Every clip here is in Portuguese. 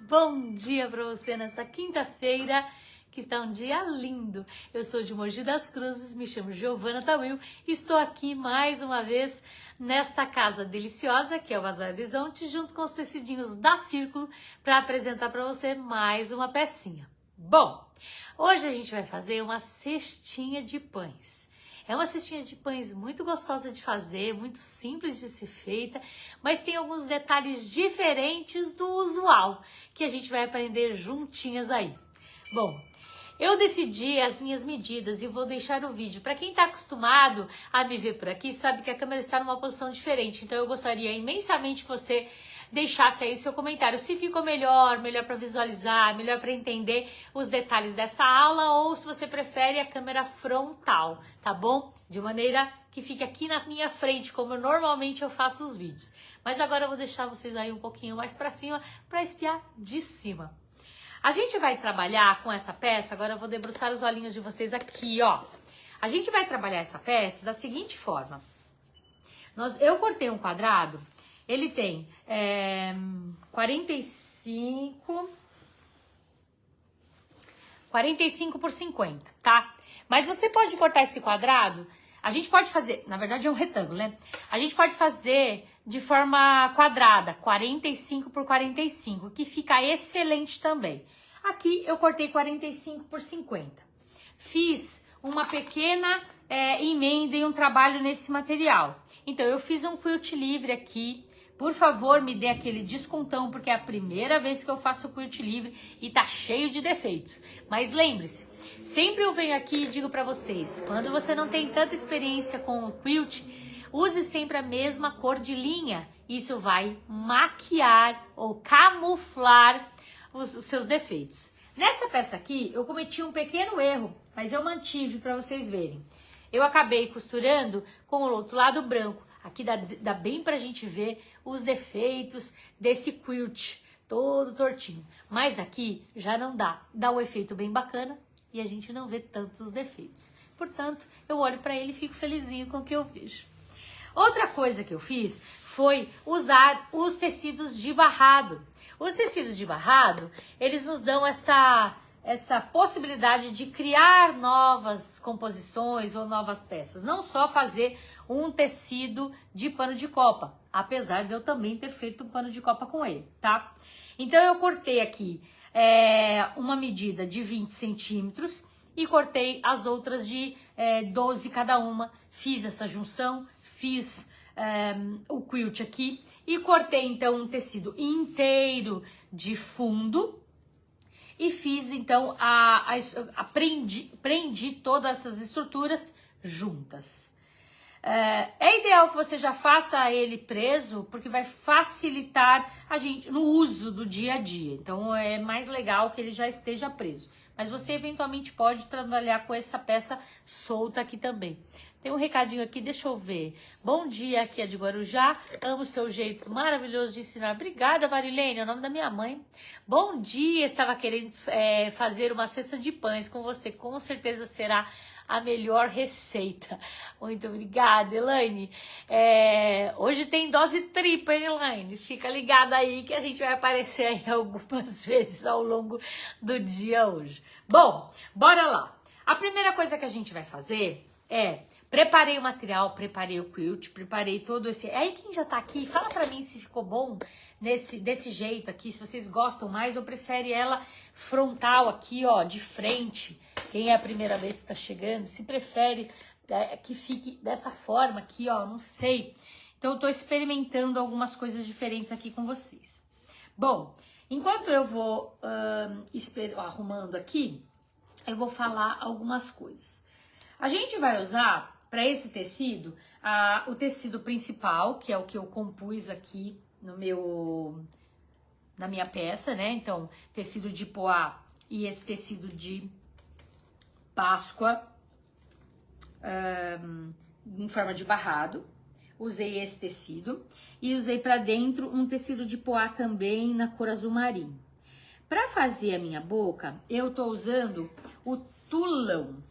Bom dia para você nesta quinta-feira, que está um dia lindo. Eu sou de Mogi das Cruzes, me chamo Giovana Tawil e estou aqui mais uma vez nesta casa deliciosa que é o Bazar Horizonte, junto com os tecidinhos da Círculo, para apresentar para você mais uma pecinha. Bom, hoje a gente vai fazer uma cestinha de pães. É uma cestinha de pães muito gostosa de fazer, muito simples de ser feita, mas tem alguns detalhes diferentes do usual que a gente vai aprender juntinhas aí. Bom, eu decidi as minhas medidas e vou deixar o vídeo. Para quem está acostumado a me ver por aqui, sabe que a câmera está numa posição diferente, então eu gostaria imensamente que você deixasse aí o seu comentário, se ficou melhor para visualizar, melhor para entender os detalhes dessa aula, ou se você prefere a câmera frontal, tá bom? De maneira que fique aqui na minha frente, como normalmente eu faço os vídeos. Mas agora eu vou deixar vocês aí um pouquinho mais para cima, para espiar de cima. A gente vai trabalhar com essa peça, agora eu vou debruçar os olhinhos de vocês aqui, ó. A gente vai trabalhar essa peça da seguinte forma. Eu cortei um quadrado. Ele tem 45 por 50, tá? Mas você pode cortar esse quadrado, a gente pode fazer, na verdade é um retângulo, né? A gente pode fazer de forma quadrada, 45 por 45, que fica excelente também. Aqui eu cortei 45 por 50. Fiz uma pequena emenda e um trabalho nesse material. Então eu fiz um quilt livre aqui. Por favor, me dê aquele descontão, porque é a primeira vez que eu faço quilt livre e tá cheio de defeitos. Mas lembre-se, sempre eu venho aqui e digo para vocês, quando você não tem tanta experiência com o quilt, use sempre a mesma cor de linha. Isso vai maquiar ou camuflar os seus defeitos. Nessa peça aqui, eu cometi um pequeno erro, mas eu mantive para vocês verem. Eu acabei costurando com o outro lado branco. Aqui dá bem pra gente ver os defeitos desse quilt todo tortinho. Mas aqui já não dá. Dá um efeito bem bacana e a gente não vê tantos defeitos. Portanto, eu olho pra ele e fico felizinho com o que eu vejo. Outra coisa que eu fiz foi usar os tecidos de barrado. Os tecidos de barrado, eles nos dão essa possibilidade de criar novas composições ou novas peças. Não só fazer um tecido de pano de copa, apesar de eu também ter feito um pano de copa com ele, tá? Então eu cortei aqui uma medida de 20 centímetros e cortei as outras de 12 cada uma. Fiz essa junção, fiz o quilt aqui e cortei então um tecido inteiro de fundo. E fiz, então, prendi todas essas estruturas juntas. É ideal que você já faça ele preso, porque vai facilitar a gente no uso do dia a dia. Então, é mais legal que ele já esteja preso. Mas você, eventualmente, pode trabalhar com essa peça solta aqui também. Tem um recadinho aqui, deixa eu ver. Bom dia, aqui é de Guarujá. Amo o seu jeito maravilhoso de ensinar. Obrigada, Marilene, é o nome da minha mãe. Bom dia, estava querendo fazer uma cesta de pães com você. Com certeza será a melhor receita. Muito obrigada, Elaine. Hoje tem dose tripla, hein, Elaine? Fica ligada aí que a gente vai aparecer aí algumas vezes ao longo do dia hoje. Bom, bora lá. A primeira coisa que a gente vai fazer preparei o material, preparei o quilt, preparei todo esse... Aí quem já tá aqui, fala pra mim se ficou bom desse jeito aqui, se vocês gostam mais ou prefere ela frontal aqui, ó, de frente. Quem é a primeira vez que tá chegando, se prefere que fique dessa forma aqui, ó, não sei. Então eu tô experimentando algumas coisas diferentes aqui com vocês. Bom, enquanto eu vou arrumando aqui, eu vou falar algumas coisas. A gente vai usar, para esse tecido, o tecido principal, que é o que eu compus aqui na minha peça, né? Então, tecido de poá e esse tecido de Páscoa em forma de barrado. Usei esse tecido e usei para dentro um tecido de poá também na cor azul marinho. Para fazer a minha boca, eu tô usando o tulão.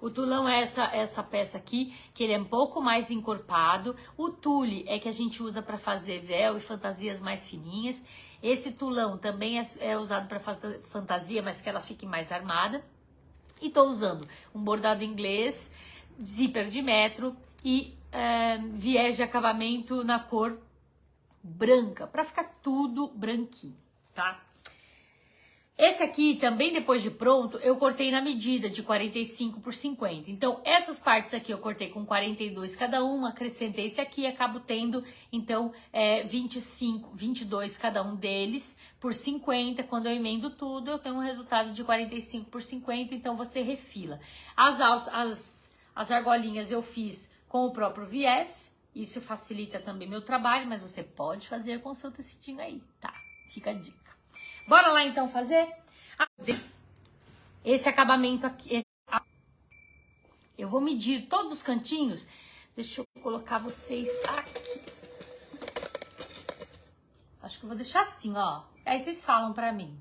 O tulão é essa peça aqui, que ele é um pouco mais encorpado. O tule é que a gente usa para fazer véu e fantasias mais fininhas. Esse tulão também é usado para fazer fantasia, mas que ela fique mais armada. E tô usando um bordado inglês, zíper de metro e viés de acabamento na cor branca, para ficar tudo branquinho, tá? Esse aqui também, depois de pronto, eu cortei na medida de 45 por 50. Então, essas partes aqui eu cortei com 42 cada um, acrescentei esse aqui e acabo tendo, então, 22 cada um deles por 50. Quando eu emendo tudo, eu tenho um resultado de 45 por 50, então você refila. As argolinhas eu fiz com o próprio viés, isso facilita também meu trabalho, mas você pode fazer com o seu tecidinho aí, tá? Fica a dica. Bora lá então fazer? Esse acabamento aqui, eu vou medir todos os cantinhos. Deixa eu colocar vocês aqui. Acho que eu vou deixar assim, ó. Aí vocês falam pra mim.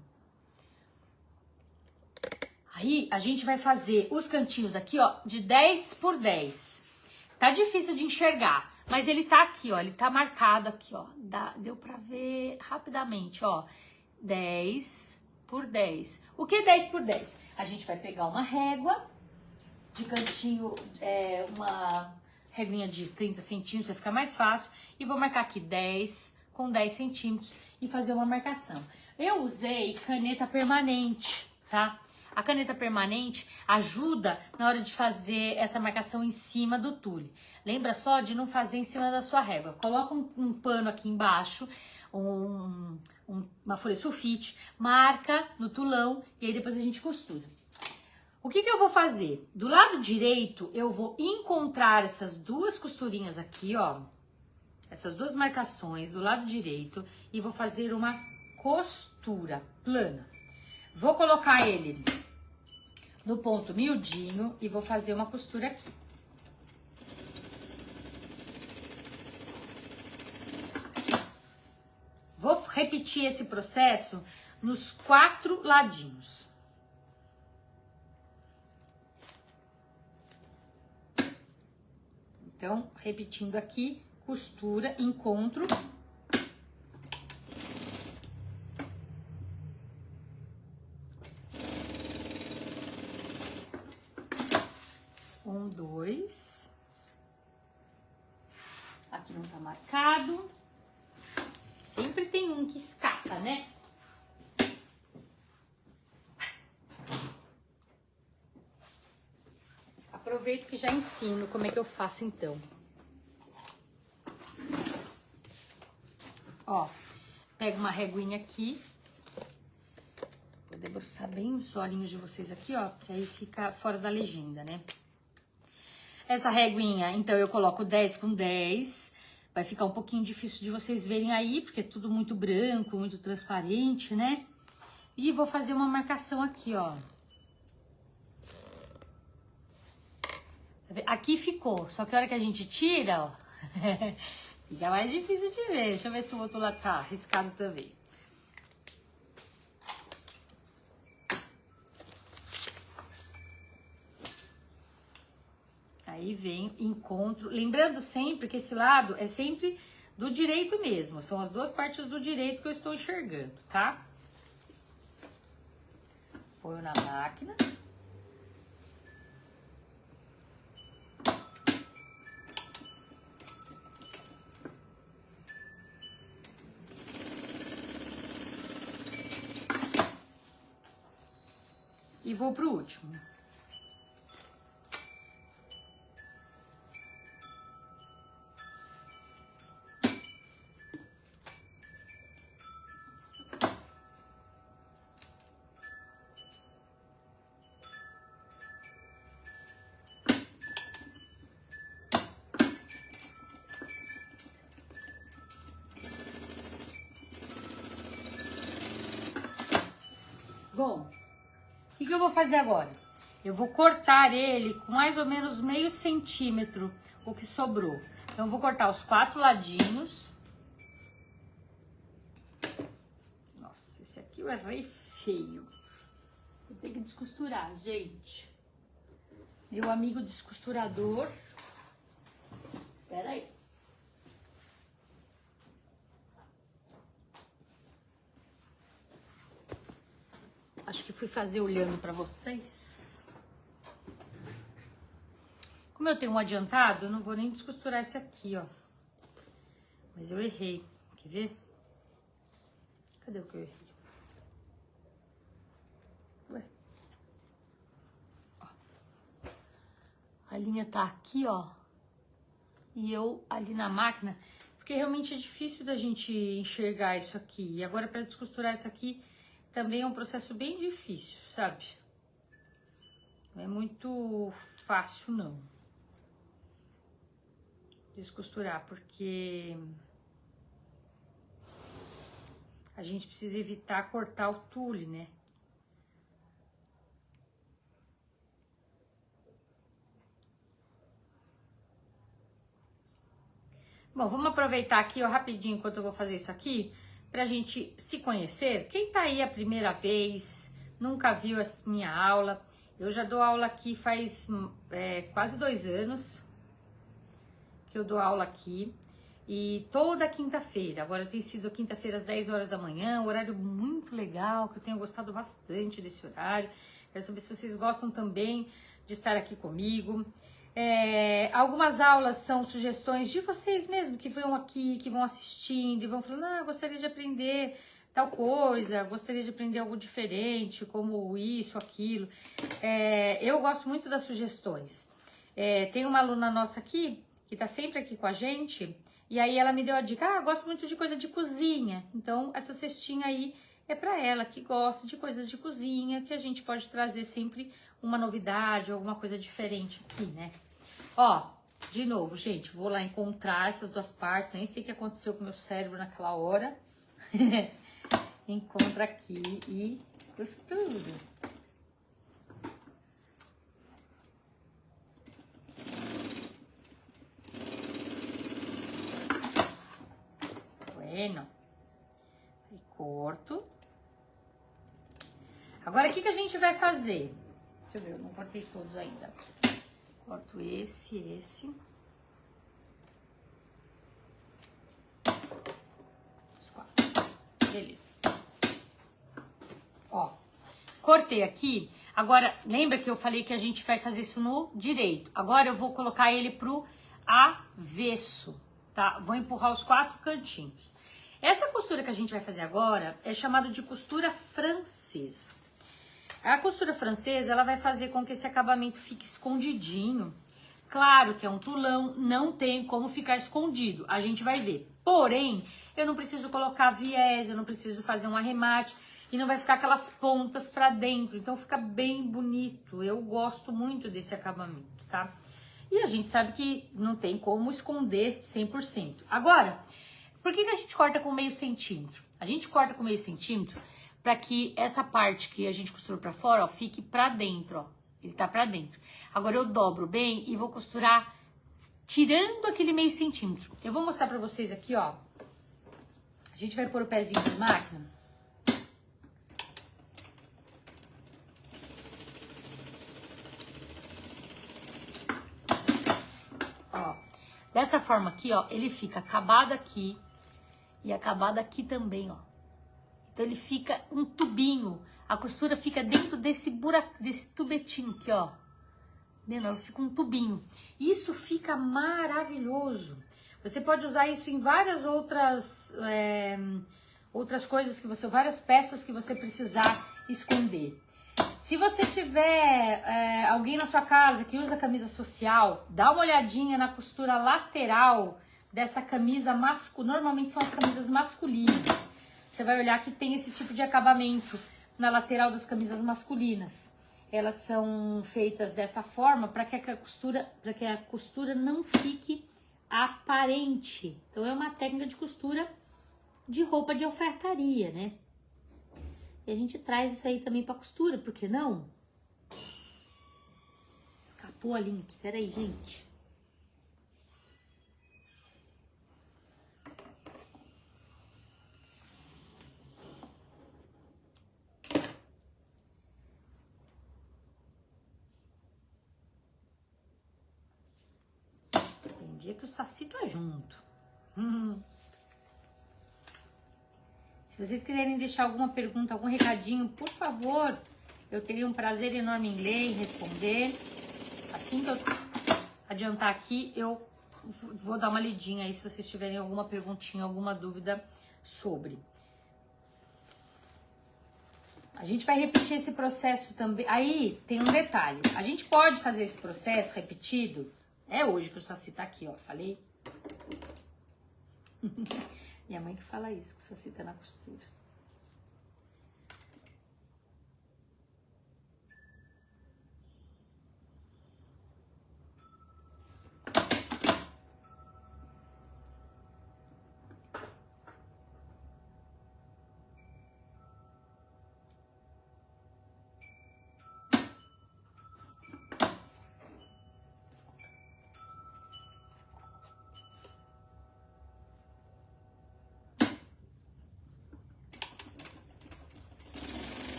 Aí a gente vai fazer os cantinhos aqui, ó, de 10 por 10. Tá difícil de enxergar, mas ele tá aqui, ó. Ele tá marcado aqui, ó. Deu pra ver rapidamente, ó. 10 por 10. O que é 10 por 10? A gente vai pegar uma régua de cantinho, uma reguinha de 30 centímetros, vai ficar mais fácil. E vou marcar aqui 10 com 10 centímetros e fazer uma marcação. Eu usei caneta permanente, tá? A caneta permanente ajuda na hora de fazer essa marcação em cima do tule. Lembra só de não fazer em cima da sua régua. Coloca um pano aqui embaixo, uma folha sulfite, marca no tulão e aí depois a gente costura. O que eu vou fazer? Do lado direito, eu vou encontrar essas duas costurinhas aqui, ó. Essas duas marcações do lado direito e vou fazer uma costura plana. Vou colocar ele no ponto miudinho e vou fazer uma costura aqui. Vou repetir esse processo nos 4 ladinhos. Então, repetindo aqui, costura, encontro. Um, dois. Aqui não tá marcado. Sempre tem um que escapa, né? Aproveito que já ensino como é que eu faço então. Ó, pego uma reguinha aqui. Vou debruçar bem os olhinhos de vocês aqui, ó, porque aí fica fora da legenda, né? Essa reguinha, então, eu coloco 10 com 10. Vai ficar um pouquinho difícil de vocês verem aí, porque é tudo muito branco, muito transparente, né? E vou fazer uma marcação aqui, ó. Aqui ficou, só que a hora que a gente tira, ó, fica mais difícil de ver. Deixa eu ver se o outro lado tá riscado também. Aí vem, encontro. Lembrando sempre que esse lado é sempre do direito mesmo. São as duas partes do direito que eu estou enxergando, tá? Ponho na máquina. E vou pro último. Bom, o que eu vou fazer agora? Eu vou cortar ele com mais ou menos meio centímetro, o que sobrou. Então, eu vou cortar os 4 ladinhos. Nossa, esse aqui eu errei feio. Vou ter que descosturar, gente. meu amigo descosturador. Espera aí. Acho que fui fazer olhando pra vocês. Como eu tenho um adiantado, eu não vou nem descosturar esse aqui, ó. Mas eu errei. Quer ver? Cadê o que eu errei? Ué. Ó. A linha tá aqui, ó. E eu ali na máquina, porque realmente é difícil da gente enxergar isso aqui. E agora para descosturar isso aqui também é um processo bem difícil, sabe? Não é muito fácil não. Descosturar, porque a gente precisa evitar cortar o tule, né? Bom, vamos aproveitar aqui, ó, rapidinho, enquanto eu vou fazer isso aqui, pra gente se conhecer. Quem tá aí a primeira vez, nunca viu a minha aula, eu já dou aula aqui faz quase 2 anos que eu dou aula aqui. E toda quinta-feira, agora tem sido quinta-feira às 10 horas da manhã, um horário muito legal, que eu tenho gostado bastante desse horário. Quero saber se vocês gostam também de estar aqui comigo. Algumas aulas são sugestões de vocês mesmo, que vão aqui, que vão assistindo e vão falando, gostaria de aprender tal coisa, gostaria de aprender algo diferente, como isso, aquilo. Eu gosto muito das sugestões. Tem uma aluna nossa aqui, que tá sempre aqui com a gente, e aí ela me deu a dica, gosto muito de coisa de cozinha, então essa cestinha aí é para ela que gosta de coisas de cozinha, que a gente pode trazer sempre uma novidade, alguma coisa diferente aqui, né? Ó, de novo, gente, vou lá encontrar essas duas partes, nem sei o que aconteceu com o meu cérebro naquela hora. Encontra aqui e costuro. Bueno. Aí corto. Agora, o que a gente vai fazer? Deixa eu ver, eu não cortei todos ainda. Corto esse. Os 4. Beleza. Ó, cortei aqui. Agora, lembra que eu falei que a gente vai fazer isso no direito. Agora eu vou colocar ele pro avesso, tá? Vou empurrar os 4 cantinhos. Essa costura que a gente vai fazer agora é chamada de costura francesa. A costura francesa, ela vai fazer com que esse acabamento fique escondidinho. Claro que é um tulão, não tem como ficar escondido, a gente vai ver. Porém, eu não preciso colocar viés, eu não preciso fazer um arremate e não vai ficar aquelas pontas pra dentro. Então fica bem bonito, eu gosto muito desse acabamento, tá? E a gente sabe que não tem como esconder 100%. Agora, por que a gente corta com meio centímetro? A gente corta com meio centímetro para que essa parte que a gente costurou para fora, ó, fique para dentro, ó. Ele tá para dentro. Agora eu dobro bem e vou costurar tirando aquele meio centímetro. Eu vou mostrar para vocês aqui, ó. A gente vai pôr o pezinho na máquina. Ó, dessa forma aqui, ó, ele fica acabado aqui e acabado aqui também, ó. Então ele fica um tubinho, a costura fica dentro desse buraco, desse tubetinho aqui, ó. Entendeu? Ela fica um tubinho. Isso fica maravilhoso. Você pode usar isso em várias outras coisas que você, várias peças que você precisar esconder. Se você tiver alguém na sua casa que usa camisa social, dá uma olhadinha na costura lateral dessa camisa masculina. Normalmente são as camisas masculinas. Você vai olhar que tem esse tipo de acabamento na lateral das camisas masculinas. Elas são feitas dessa forma para que a costura não fique aparente. Então é uma técnica de costura de roupa de alfaiataria, né? E a gente traz isso aí também para costura, por que não? Escapou a linha aqui, peraí, gente. dia que o Saci tá junto. Se vocês quiserem deixar alguma pergunta, algum recadinho, por favor, eu teria um prazer enorme em ler e responder. Assim que eu adiantar aqui, eu vou dar uma lidinha aí se vocês tiverem alguma perguntinha, alguma dúvida sobre. A gente vai repetir esse processo também. Aí tem um detalhe. A gente pode fazer esse processo repetido. É hoje que o Saci tá aqui, ó. Falei. Minha mãe que fala isso, que o Saci tá na costura.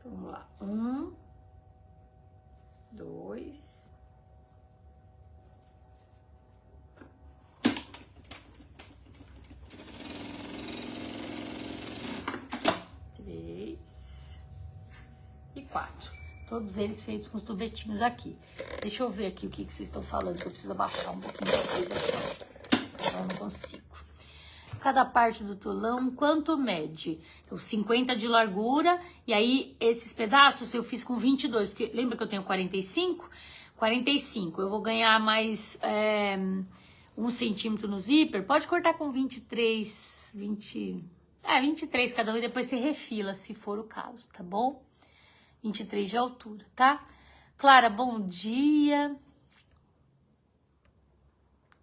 Vamos lá. 1, 2, 3 e 4. Todos eles feitos com os tubetinhos aqui. Deixa eu ver aqui o que vocês estão falando, que eu preciso abaixar um pouquinho vocês aqui. Eu não consigo. Cada parte do tolão, quanto mede? Então, 50 de largura, e aí esses pedaços eu fiz com 22, porque lembra que eu tenho 45? 45, eu vou ganhar mais 1 centímetro no zíper, pode cortar com 23, 23 cada um, e depois você refila, se for o caso, tá bom? 23 de altura, tá? Clara, bom dia.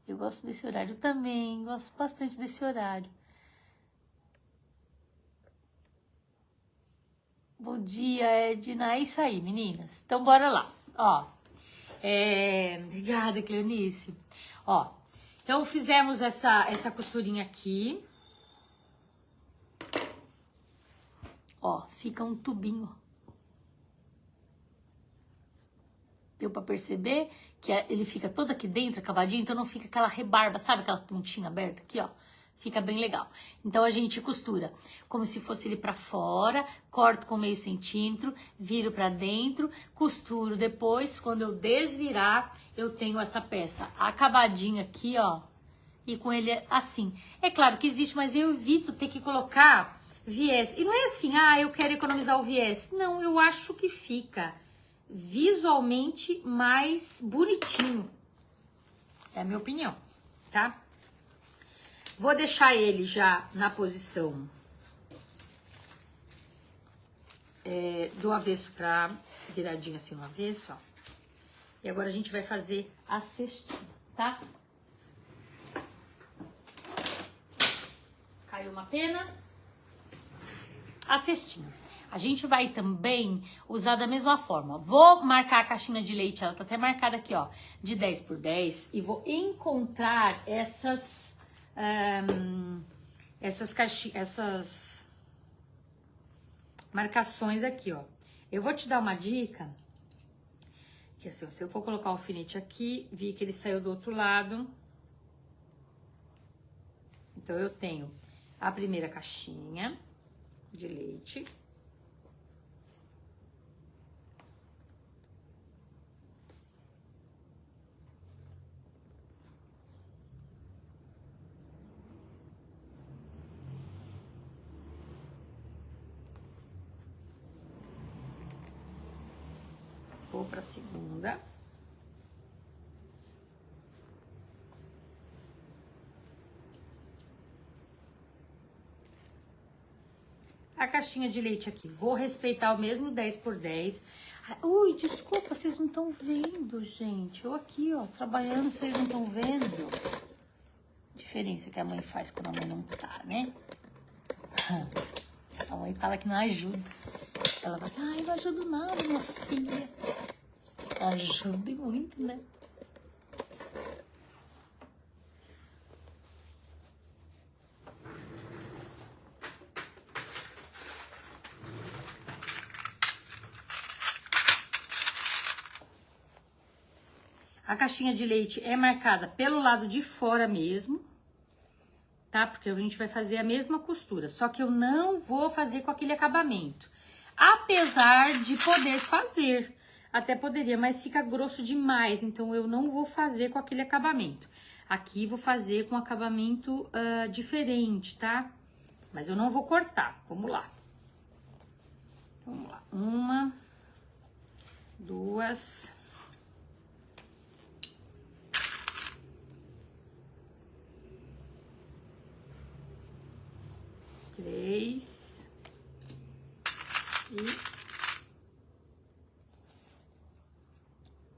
Eu gosto desse horário também, gosto bastante desse horário. Bom dia, Edna. É isso aí, meninas. Então, bora lá. Ó, obrigada, Cleonice. Ó, então fizemos essa costurinha aqui. Ó, fica um tubinho. Deu pra perceber que ele fica todo aqui dentro, acabadinho, então não fica aquela rebarba, sabe? Aquela pontinha aberta aqui, ó. Fica bem legal. Então, a gente costura como se fosse ele pra fora, corto com meio centímetro, viro pra dentro, costuro depois. Quando eu desvirar, eu tenho essa peça acabadinha aqui, ó. E com ele assim. É claro que existe, mas eu evito ter que colocar viés. E não é assim, eu quero economizar o viés. Não, eu acho que fica visualmente mais bonitinho. É a minha opinião, tá? Vou deixar ele já na posição do avesso pra viradinho assim no avesso, ó. E agora a gente vai fazer a cestinha, tá? Caiu uma pena. A cestinha. A gente vai também usar da mesma forma. Vou marcar a caixinha de leite, ela tá até marcada aqui, ó, de 10 por 10. E vou encontrar essas marcações aqui, ó. Eu vou te dar uma dica, que assim, ó, se eu for colocar o alfinete aqui, vi que ele saiu do outro lado. Então, eu tenho a primeira caixinha de leite. Vou para a segunda. A caixinha de leite aqui, vou respeitar o mesmo 10 por 10. Ui, desculpa, vocês não estão vendo, gente. Eu aqui, ó, trabalhando, vocês não estão vendo. Diferença que a mãe faz quando a mãe não tá, né? A mãe fala que não ajuda. Ela fala assim, não ajudo nada, minha filha. Ajude muito, né? A caixinha de leite é marcada pelo lado de fora mesmo, tá? Porque a gente vai fazer a mesma costura, só que eu não vou fazer com aquele acabamento. Apesar de poder fazer, até poderia, mas fica grosso demais, então eu não vou fazer com aquele acabamento. Aqui vou fazer com acabamento diferente, tá? Mas eu não vou cortar, vamos lá. Vamos lá, 1, 2... 3 e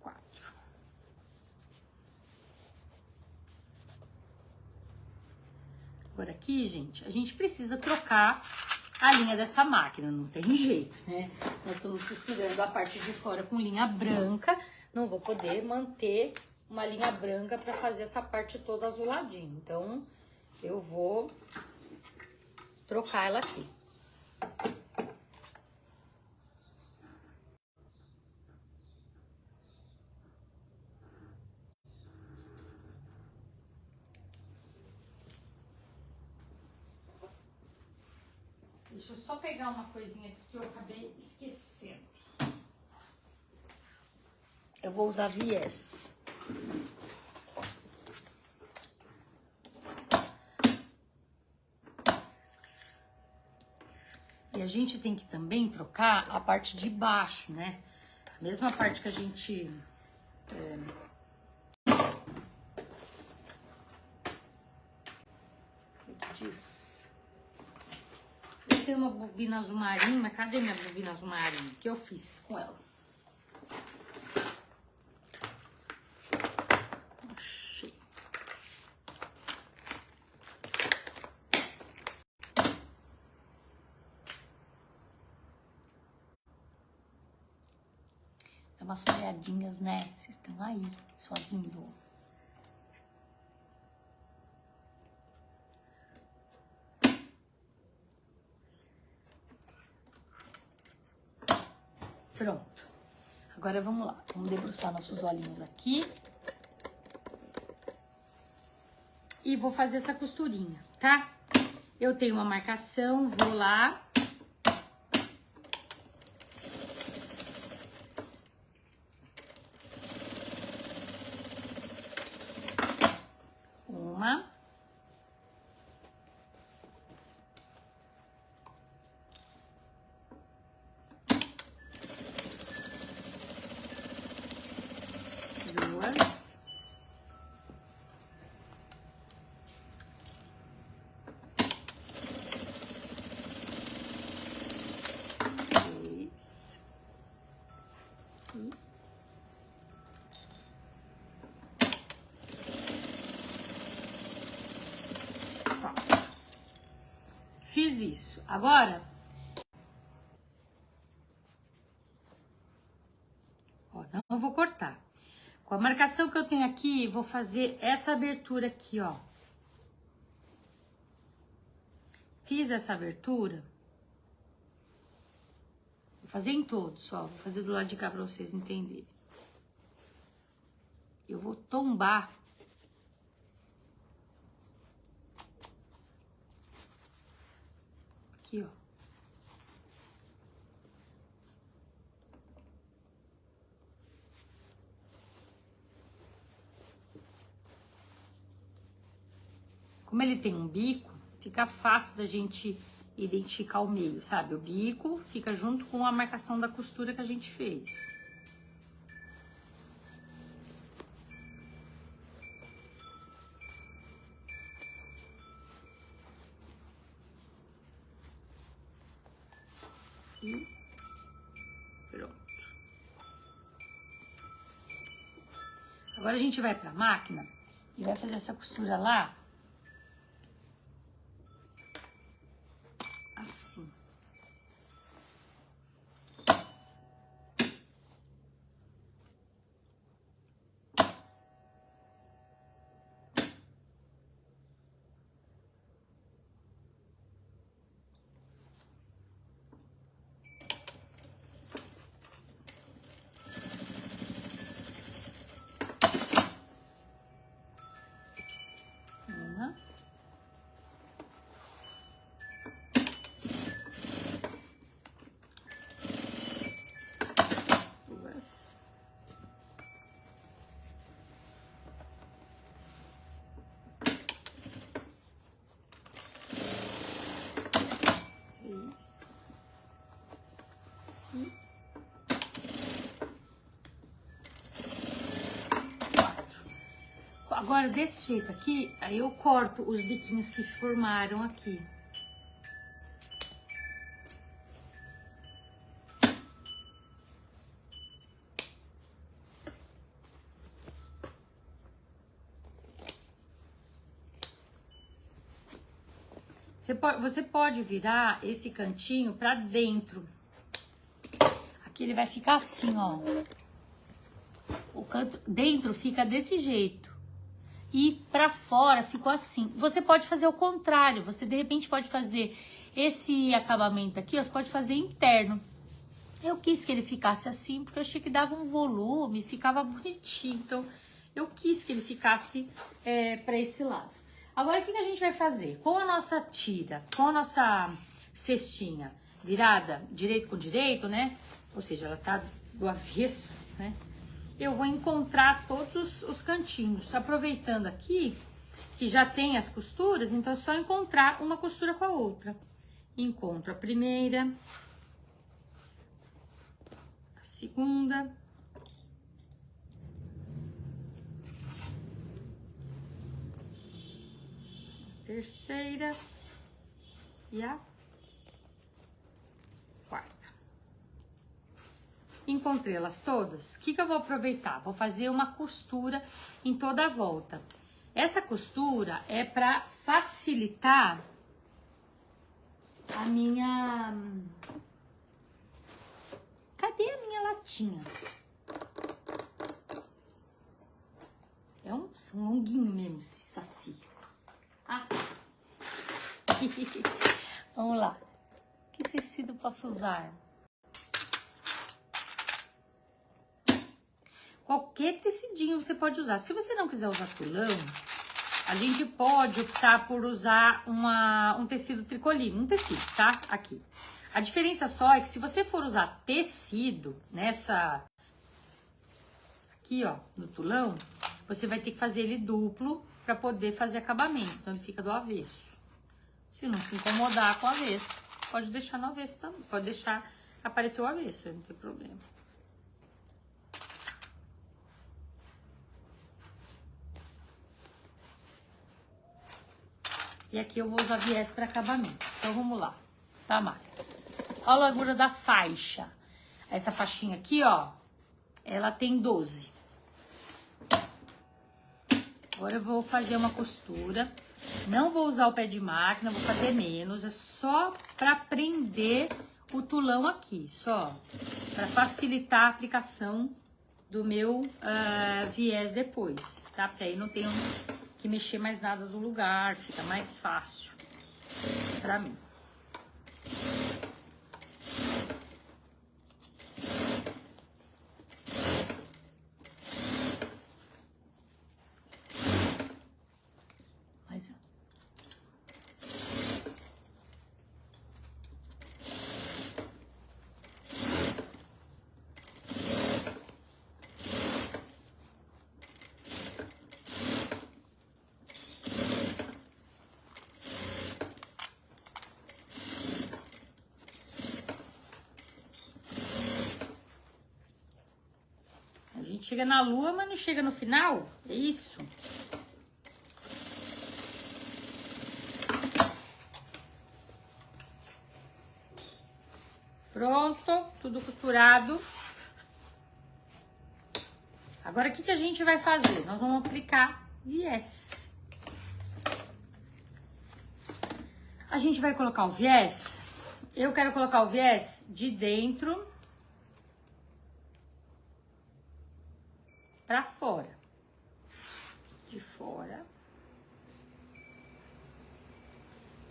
4. Agora aqui, gente, a gente precisa trocar a linha dessa máquina, não tem jeito, né? Nós estamos costurando a parte de fora com linha branca, não vou poder manter uma linha branca para fazer essa parte toda azuladinha. Então, eu vou trocar ela aqui. Deixa eu só pegar uma coisinha aqui que eu acabei esquecendo. Eu vou usar viés. E a gente tem que também trocar a parte de baixo, né? A mesma parte que a gente... diz... Eu tenho uma bobina azul marinho, mas cadê minha bobina azul marinho? O que eu fiz com elas? Achei. Dá umas olhadinhas, né? Vocês estão aí, só lindo. Pronto. Agora vamos lá. Vamos debruçar nossos olhinhos aqui. E vou fazer essa costurinha, tá? Eu tenho uma marcação, vou lá. Uma. Duas. Três. E... quatro. Fiz isso. Agora... ó, não vou cortar. Com a marcação que eu tenho aqui, vou fazer essa abertura aqui, ó. Fiz essa abertura. Vou fazer em todos, ó. Vou fazer do lado de cá pra vocês entenderem. Eu vou tombar. Aqui, ó. Como ele tem um bico, fica fácil da gente identificar o meio, sabe? O bico fica junto com a marcação da costura que a gente fez. E pronto. Agora a gente vai pra máquina e vai fazer essa costura lá. Assim. Agora, desse jeito aqui, aí eu corto os biquinhos que formaram aqui. Você pode virar esse cantinho pra dentro. Aqui ele vai ficar assim, ó. O canto dentro fica desse jeito. E pra fora ficou assim. Você pode fazer o contrário. Você, de repente, pode fazer esse acabamento aqui, ó, você pode fazer interno. Eu quis que ele ficasse assim, porque eu achei que dava um volume, ficava bonitinho. Então, eu quis que ele ficasse pra esse lado. Agora, o que a gente vai fazer? Com a nossa tira, com a nossa cestinha virada direito com direito, né? Ou seja, ela tá do avesso, né? Eu vou encontrar todos os cantinhos. Aproveitando aqui, que já tem as costuras, então é só encontrar uma costura com a outra. Encontro a primeira, a segunda, terceira e a quarta. Encontrei elas todas. O que eu vou aproveitar? Vou fazer uma costura em toda a volta. Essa costura é para facilitar a minha... Cadê a minha latinha? É um longuinho mesmo esse saci. Ah. Vamos lá. Que tecido posso usar? Qualquer tecidinho você pode usar. Se você não quiser usar tulão, a gente pode optar por usar um tecido tricoline. Um tecido, tá? Aqui. A diferença só é que se você for usar tecido nessa... Aqui, ó, no tulão, você vai ter que fazer ele duplo para poder fazer acabamento, senão ele fica do avesso. Se não se incomodar com o avesso, pode deixar no avesso também, pode deixar aparecer o avesso, não tem problema. E aqui eu vou usar viés para acabamento, então vamos lá, tá, Mari? Olha a largura da faixa, essa faixinha aqui, ó, ela tem 12. Agora eu vou fazer uma costura, não vou usar o pé de máquina, vou fazer menos, é só para prender o tulão aqui, só para facilitar a aplicação do meu viés depois, tá? Porque aí não tenho que mexer mais nada do lugar, fica mais fácil para mim. Chega na lua, mas não chega no final. É isso. Pronto, tudo costurado. Agora, o que a gente vai fazer? Nós vamos aplicar viés. A gente vai colocar o viés. Eu quero colocar o viés de dentro pra fora, de fora,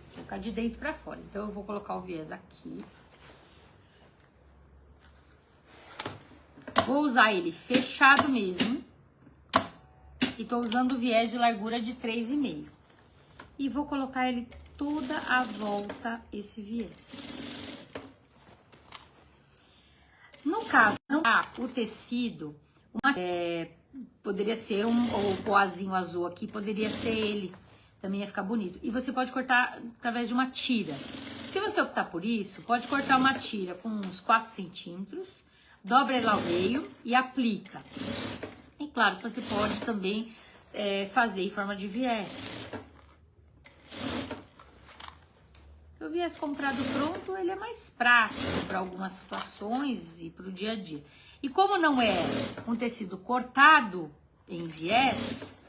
vou colocar de dentro pra fora. Então, eu vou colocar o viés aqui. Vou usar ele fechado mesmo. E tô usando o viés de largura de 3,5. E vou colocar ele toda a volta, esse viés. No caso, não há o tecido... poderia ser o poazinho azul aqui, poderia ser ele, também ia ficar bonito. E você pode cortar através de uma tira. Se você optar por isso, pode cortar uma tira com uns 4 centímetros, dobra ela ao meio e aplica. E claro que você pode também fazer em forma de viés. O viés comprado pronto, ele é mais prático para algumas situações e para o dia a dia. E como não é um tecido cortado em viés,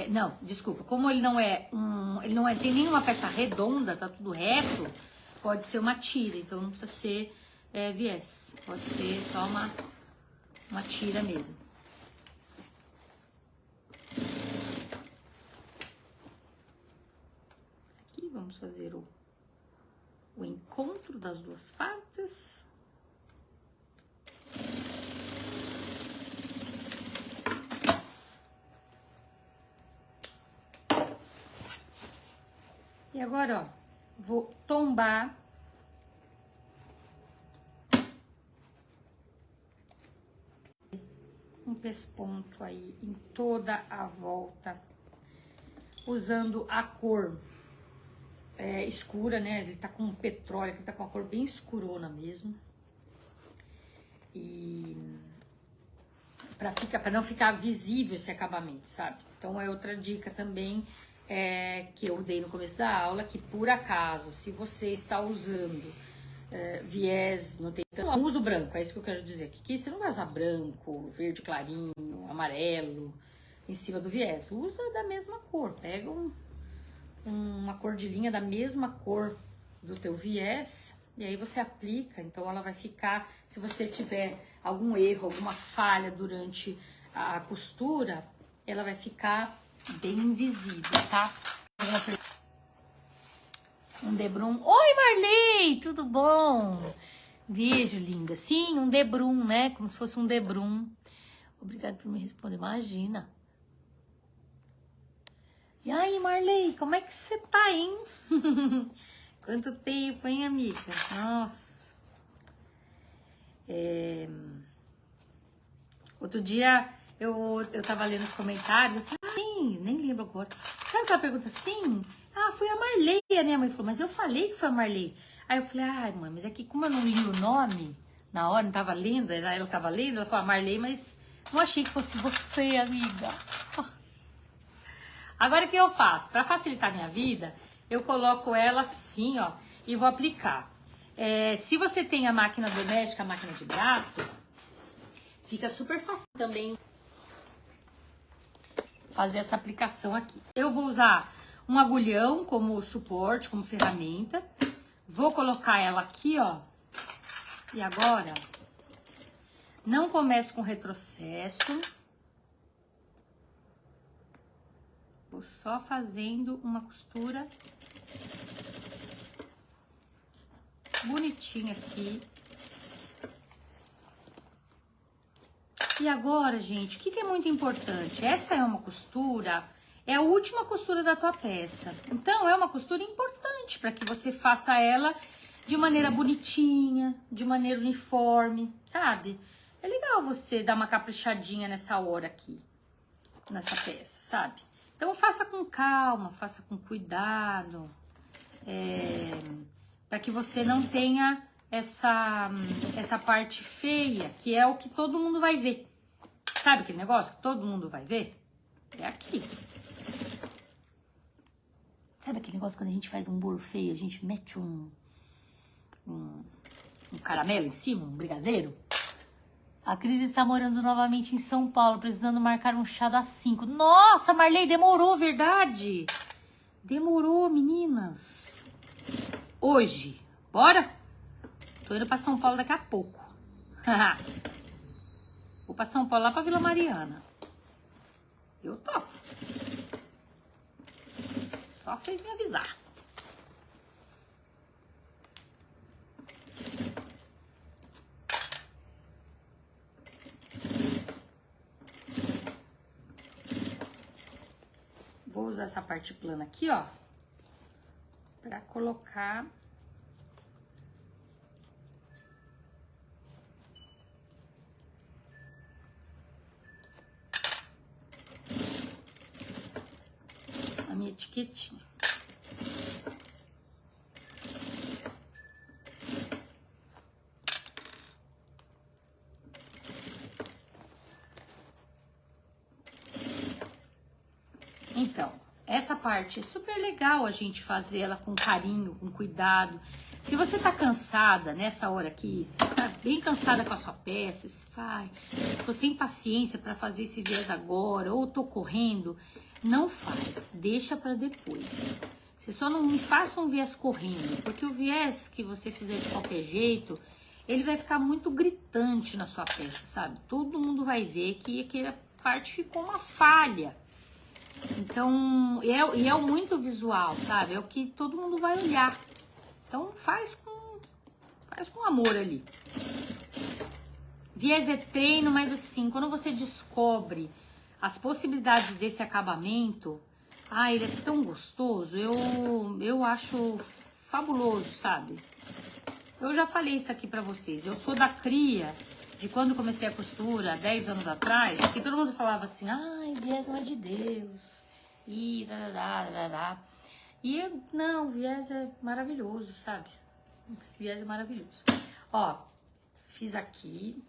não, desculpa, como ele não tem nenhuma peça redonda, tá tudo reto, pode ser uma tira, então não precisa ser viés, pode ser só uma tira mesmo. Aqui vamos fazer o encontro das duas partes. E agora, ó, vou tombar um pesponto aí em toda a volta, usando a cor escura, né? Ele tá com petróleo, ele tá com a cor bem escurona mesmo. E para não ficar visível esse acabamento, sabe? Então é outra dica também que eu dei no começo da aula, que por acaso, se você está usando viés, não usa o branco, é isso que eu quero dizer. Que você não vai usar branco, verde clarinho, amarelo em cima do viés. Usa da mesma cor, pega uma cor de linha da mesma cor do teu viés e aí você aplica, então ela vai ficar, se você tiver algum erro, alguma falha durante a costura, ela vai ficar bem invisível, tá? Um debrum. Oi, Marley, tudo bom? Beijo, linda. Sim, um debrum, né? Como se fosse um debrum. Obrigada por me responder. Imagina. E aí, Marley, como é que você tá, hein? Quanto tempo, hein, amiga? Nossa. Outro dia eu tava lendo os comentários, eu falei, sim, nem lembro agora. Sabe aquela pergunta assim? Foi a Marley. A minha mãe falou, mas eu falei que foi a Marley. Aí eu falei, ai, mãe, mas é que como eu não li o nome na hora, não tava lendo, ela tava lendo, ela falou, Marley, mas não achei que fosse você, amiga. Agora o que eu faço? Para facilitar a minha vida, eu coloco ela assim, ó, e vou aplicar. Se você tem a máquina doméstica, a máquina de braço, fica super fácil também fazer essa aplicação aqui. Eu vou usar um agulhão como suporte, como ferramenta. Vou colocar ela aqui, ó. E agora, não começo com retrocesso. Vou só fazendo uma costura bonitinha aqui. E agora, gente, o que é muito importante? Essa é uma costura, é a última costura da tua peça. Então, é uma costura importante para que você faça ela de maneira bonitinha, de maneira uniforme, sabe? É legal você dar uma caprichadinha nessa hora aqui, nessa peça, sabe? Então, faça com calma, faça com cuidado, para que você não tenha essa parte feia, que é o que todo mundo vai ver. Sabe aquele negócio que todo mundo vai ver? É aqui. Sabe aquele negócio quando a gente faz um bolo feio, a gente mete um caramelo em cima, um brigadeiro? A Cris está morando novamente em São Paulo, precisando marcar um chá das 5. Nossa, Marley, demorou, verdade? Demorou, meninas. Hoje, bora? Tô indo pra São Paulo daqui a pouco. Vou pra São Paulo, lá pra Vila Mariana. Eu topo. Só vocês me avisar. Vou usar essa parte plana aqui, ó, pra colocar a minha etiquetinha. Então, essa parte é super legal a gente fazer ela com carinho, com cuidado. Se você tá cansada nessa hora aqui, você tá bem cansada com a sua peça, você vai, tô sem paciência para fazer esse viés agora, ou tô correndo, não faz, deixa para depois. Você só não me faça um viés correndo, porque o viés que você fizer de qualquer jeito, ele vai ficar muito gritante na sua peça, sabe? Todo mundo vai ver que aquela parte ficou uma falha. Então, é muito visual, sabe? É o que todo mundo vai olhar. Então, faz com amor ali. Viés é treino, mas assim, quando você descobre as possibilidades desse acabamento, ele é tão gostoso, eu acho fabuloso, sabe? Eu já falei isso aqui pra vocês, eu sou da cria de quando comecei a costura, 10 anos atrás, que todo mundo falava assim, viés não é de Deus, e não, viés é maravilhoso, sabe? Viés é maravilhoso. Ó, fiz aqui.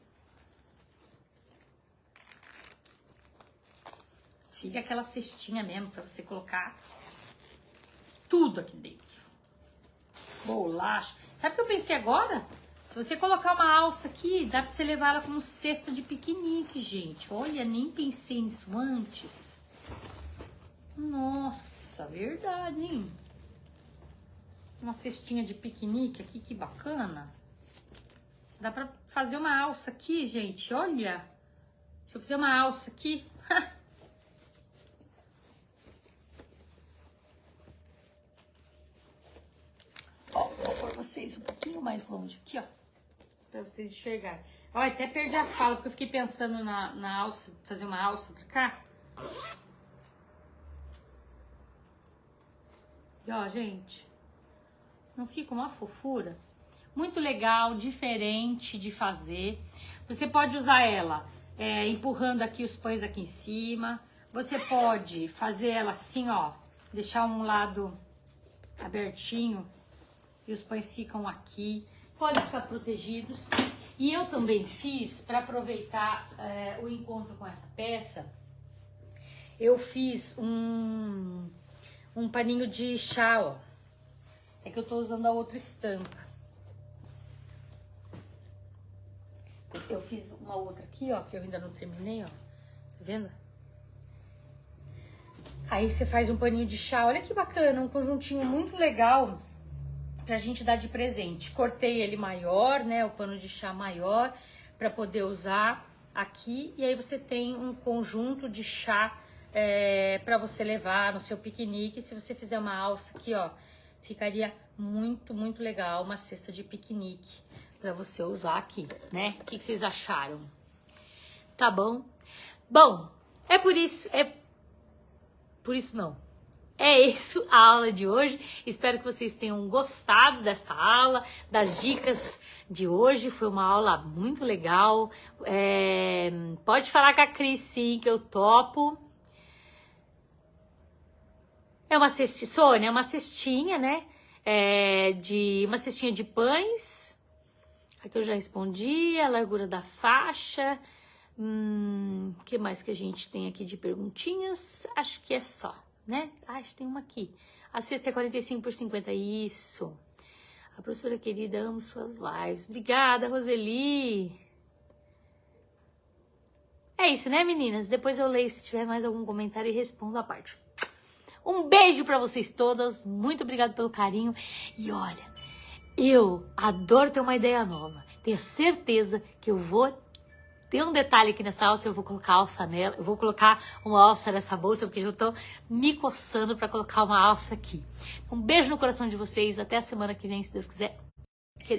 Fica aquela cestinha mesmo pra você colocar tudo aqui dentro. Bolacha. Sabe o que eu pensei agora? Se você colocar uma alça aqui, dá pra você levar ela como cesta de piquenique, gente. Olha, nem pensei nisso antes. Nossa, verdade, hein? Uma cestinha de piquenique aqui, que bacana. Dá pra fazer uma alça aqui, gente, olha. Se eu fizer uma alça aqui... Ó, vou pôr vocês um pouquinho mais longe aqui, ó. Pra vocês enxergarem. Ó, até perdi a fala, porque eu fiquei pensando na alça, fazer uma alça pra cá. E ó, gente, não fica uma fofura? Muito legal, diferente de fazer. Você pode usar ela empurrando aqui os pães aqui em cima. Você pode fazer ela assim, ó, deixar um lado abertinho e os pães ficam aqui. Podem ficar protegidos. E eu também fiz, para aproveitar o encontro com essa peça, eu fiz um paninho de chá, ó. É que eu tô usando a outra estampa. Eu fiz uma outra aqui, ó, que eu ainda não terminei, ó. Tá vendo? Aí você faz um paninho de chá. Olha que bacana, um conjuntinho muito legal pra gente dar de presente. Cortei ele maior, né, o pano de chá maior, pra poder usar aqui. E aí você tem um conjunto de chá pra você levar no seu piquenique. Se você fizer uma alça aqui, ó, ficaria muito, muito legal. Uma cesta de piquenique pra você usar aqui, né? O que vocês acharam? Tá bom? Bom, é isso a aula de hoje. Espero que vocês tenham gostado desta aula, das dicas de hoje. Foi uma aula muito legal. Pode falar com a Cris, sim, que eu topo. É uma cestinha, Sônia, é uma cestinha, né? Uma cestinha de pães. Aqui eu já respondi, a largura da faixa. Que mais que a gente tem aqui de perguntinhas? Acho que é só, né? Acho que tem uma aqui. A cesta é 45 por 50, isso. A professora querida, amo suas lives. Obrigada, Roseli. É isso, né, meninas? Depois eu leio se tiver mais algum comentário e respondo a parte. Um beijo pra vocês todas. Muito obrigada pelo carinho. E olha, eu adoro ter uma ideia nova. Tenho certeza que eu vou ter um detalhe aqui nessa alça. Eu vou colocar alça nela. Eu vou colocar uma alça nessa bolsa, porque eu tô me coçando pra colocar uma alça aqui. Um beijo no coração de vocês. Até a semana que vem, se Deus quiser. Tchau.